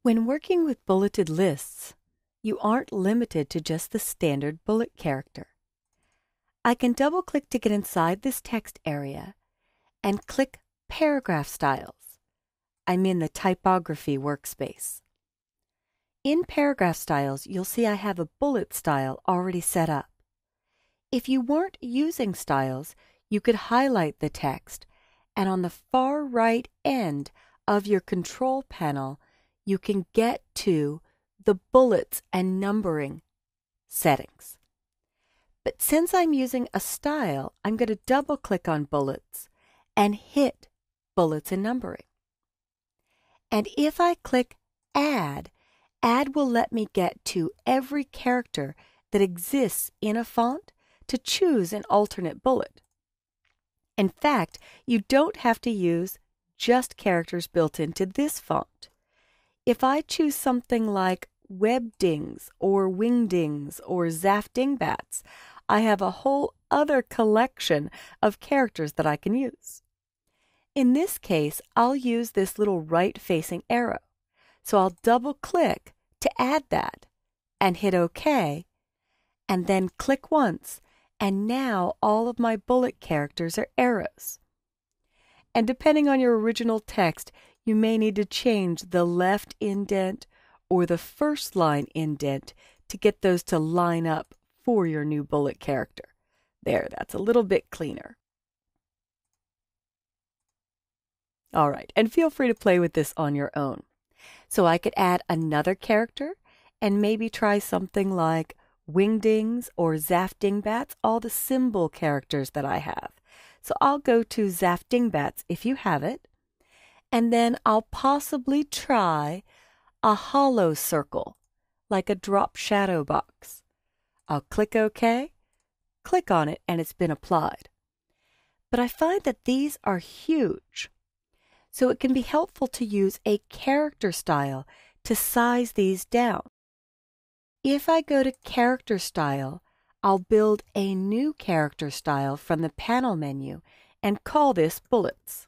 When working with bulleted lists, you aren't limited to just the standard bullet character. I can double-click to get inside this text area and click Paragraph Styles. I'm in the Typography workspace. In Paragraph Styles, you'll see I have a bullet style already set up. If you weren't using styles, you could highlight the text, and on the far right end of your control panel, you can get to the bullets and numbering settings. But since I'm using a style, I'm going to double-click on bullets and hit bullets and numbering. And if I click Add, Add will let me get to every character that exists in a font to choose an alternate bullet. In fact, you don't have to use just characters built into this font. If I choose something like Webdings or Wingdings or Zaftingbats, I have a whole other collection of characters that I can use. In this case, I'll use this little right-facing arrow. So I'll double-click to add that and hit OK, and then click once, and now all of my bullet characters are arrows. And depending on your original text, you may need to change the left indent or the first line indent to get those to line up for your new bullet character. There, that's a little bit cleaner. All right, and feel free to play with this on your own. So I could add another character and maybe try something like Wingdings or Zaftingbats, all the symbol characters that I have. So I'll go to Zaftingbats if you have it, and then I'll possibly try a hollow circle, like a drop shadow box. I'll click OK, click on it, and it's been applied. But I find that these are huge, so it can be helpful to use a character style to size these down. If I go to Character Style, I'll build a new character style from the panel menu and call this Bullets.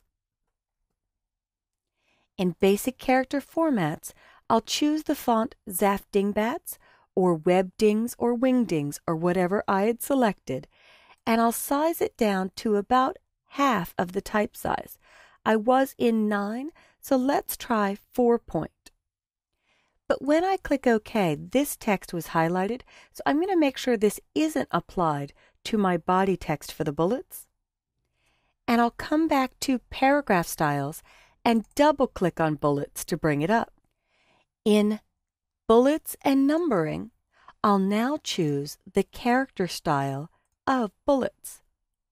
In Basic Character Formats, I'll choose the font Zaftingbats or Webdings or Wingdings or whatever I had selected, and I'll size it down to about half of the type size. I was in 9, so let's try 4 point. But when I click OK, this text was highlighted, so I'm going to make sure this isn't applied to my body text for the bullets. And I'll come back to Paragraph Styles and double-click on Bullets to bring it up. In Bullets and Numbering, I'll now choose the character style of Bullets,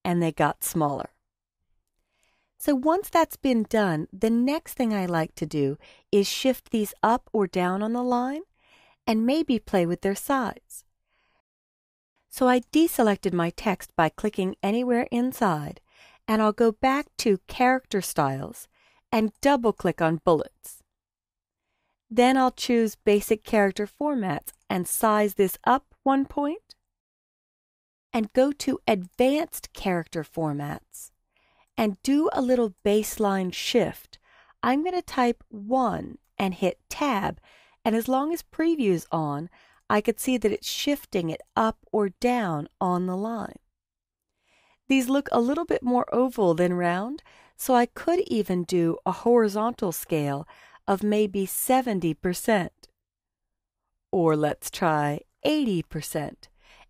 and they got smaller. So once that's been done, the next thing I like to do is shift these up or down on the line and maybe play with their size. So I deselected my text by clicking anywhere inside, and I'll go back to Character Styles and double-click on Bullets. Then I'll choose Basic Character Formats and size this up 1 point, and go to Advanced Character Formats and do a little baseline shift. I'm going to type 1 and hit Tab, and as long as Preview's on, I could see that it's shifting it up or down on the line. These look a little bit more oval than round, so I could even do a horizontal scale of maybe 70%. Or let's try 80%,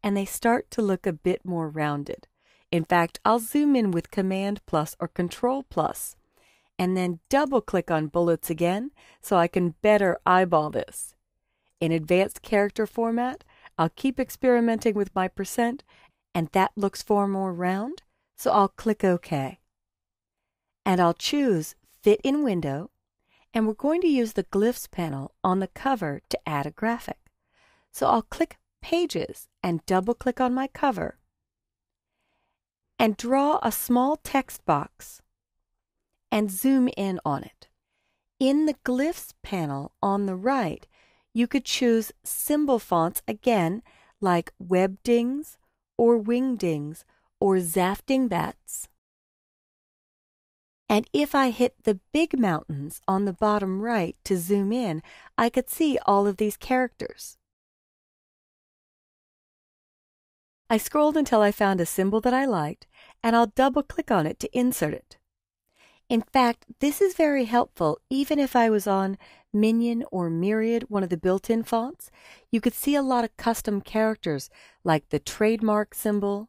and they start to look a bit more rounded. In fact, I'll zoom in with Command plus or Control plus, and then double-click on Bullets again so I can better eyeball this. In Advanced Character Format, I'll keep experimenting with my percent, and that looks far more round, so I'll click OK. And I'll choose Fit in Window, and we're going to use the Glyphs panel on the cover to add a graphic. So I'll click Pages and double-click on my cover, and draw a small text box and zoom in on it. In the Glyphs panel on the right, you could choose symbol fonts again, like Webdings or Wingdings or Zaftingbats. And if I hit the big mountains on the bottom right to zoom in, I could see all of these characters. I scrolled until I found a symbol that I liked, and I'll double-click on it to insert it. In fact, this is very helpful even if I was on Minion or Myriad, one of the built-in fonts. You could see a lot of custom characters like the trademark symbol.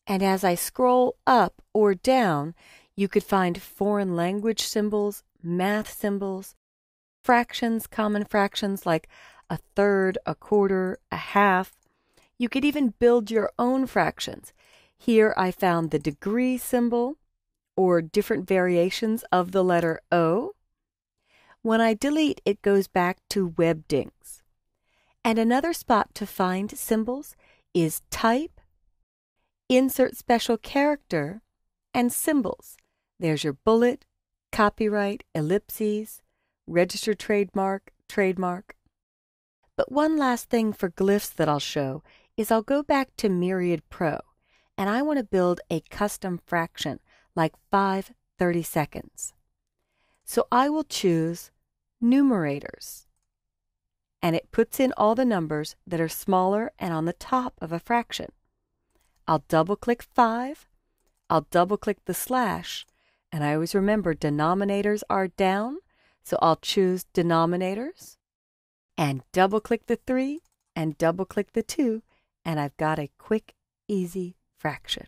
And as I scroll up or down, you could find foreign language symbols, math symbols, fractions, common fractions like a third, a quarter, a half. You could even build your own fractions. Here I found the degree symbol or different variations of the letter O. When I delete, it goes back to webdings. And another spot to find symbols is type, insert special character, and symbols. There's your bullet, copyright, ellipses, registered trademark, trademark. But one last thing for glyphs that I'll show is I'll go back to Myriad Pro, and I want to build a custom fraction like 5 30-seconds. So I will choose numerators, and it puts in all the numbers that are smaller and on the top of a fraction. I'll double-click 5, I'll double-click the slash, and I always remember denominators are down, so I'll choose denominators, and double-click the 3, and double-click the 2, and I've got a quick, easy fraction.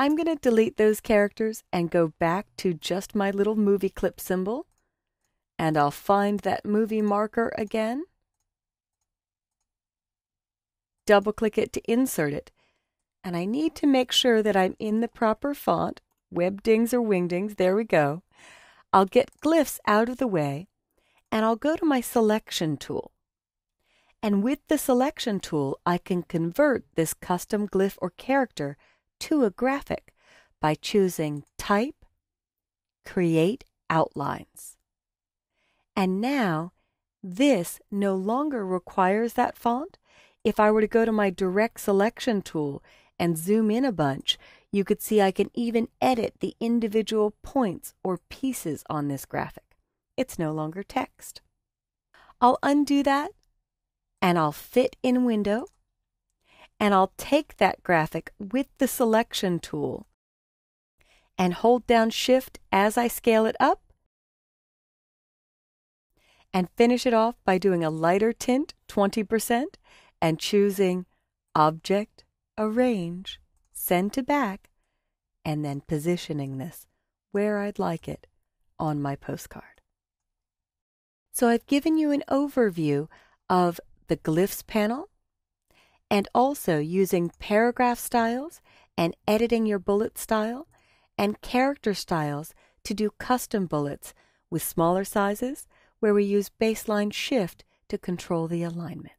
I'm going to delete those characters and go back to just my little movie clip symbol, and I'll find that movie marker again, double-click it to insert it, and I need to make sure that I'm in the proper font, webdings or wingdings, there we go. I'll get glyphs out of the way, and I'll go to my selection tool. And with the selection tool, I can convert this custom glyph or character to a graphic by choosing Type, Create Outlines. And now, this no longer requires that font. If I were to go to my direct selection tool and zoom in a bunch, you could see I can even edit the individual points or pieces on this graphic. It's no longer text. I'll undo that, and I'll fit in window, and I'll take that graphic with the selection tool and hold down Shift as I scale it up and finish it off by doing a lighter tint, 20%, and choosing Object, Arrange, Send to Back, and then positioning this where I'd like it on my postcard. So I've given you an overview of the Glyphs panel, and also using paragraph styles and editing your bullet style and character styles to do custom bullets with smaller sizes where we use baseline shift to control the alignment.